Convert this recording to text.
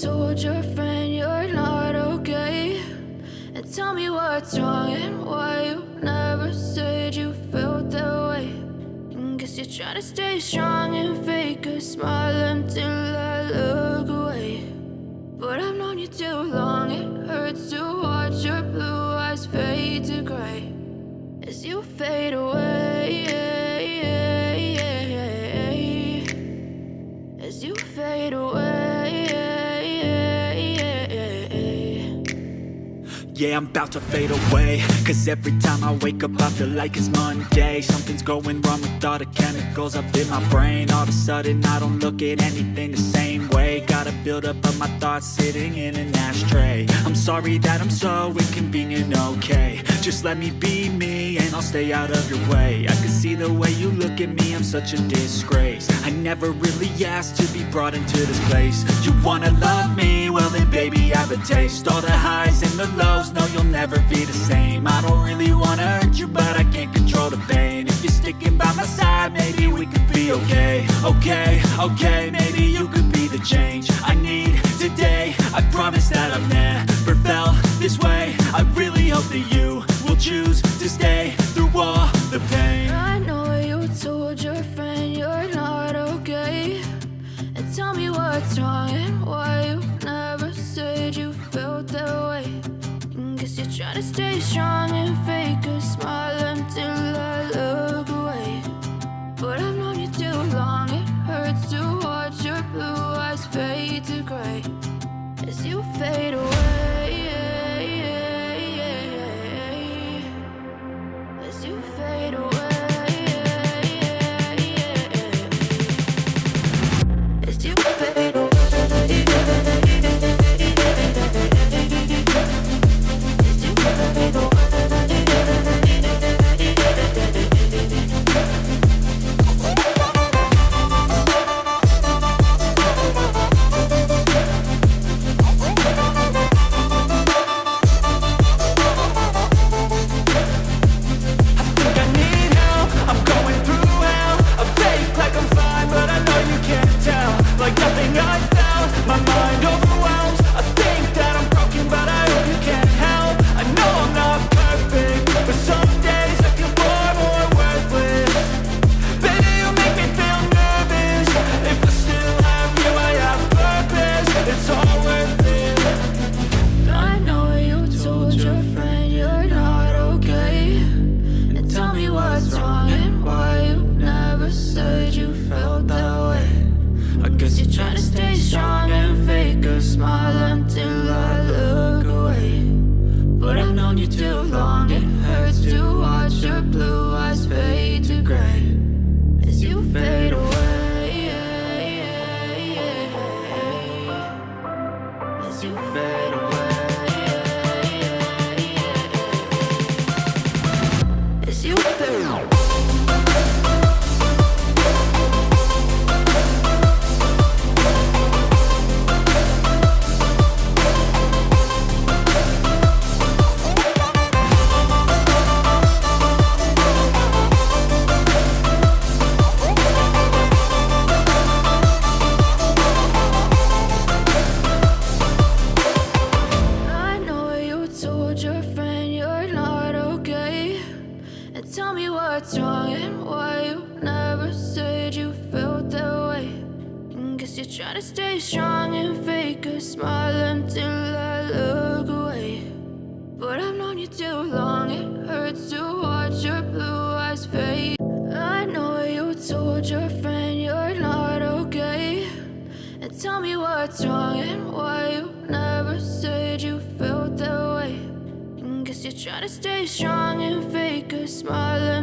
told your friend you're not okay? And tell me what's wrong and why you never said you felt that way. And guess you're trying to stay strong and fake a smile until I look away. But I've known you too long, it hurts to watch your blue eyes fade to gray as you fade away, as you fade away. Yeah, I'm about to fade away, cause every time I wake up I feel like it's Monday. Something's going wrong with all the chemicals up in my brain. All of a sudden I don't look at anything the same way. Got a buildup of my thoughts sitting in an ashtray. I'm sorry that I'm so inconvenient, okay? Just let me be me and I'll stay out of your way. I can see the way you look at me, I'm such a disgrace. I never really asked to be brought into this place. You wanna love me? Well then baby I have a taste. All the highs and the lows, no you'll never be the same. I don't really wanna hurt you but I can't control the pain. If you're sticking by my side maybe we could be okay. Okay, maybe you could be the change I need today. I promise that I've never felt this way. I really hope that you will choose to stay through all the pain. I know you told your friend you're not okay. And tell me what's wrong and why you never said you felt that way. And guess you're trying to stay strong and fake a smile until I look away. But I've known you too long, it hurts to watch your blue eyes fade to gray as you fade away, as you fade away, as you fade away. Trying to stay strong and fake a smile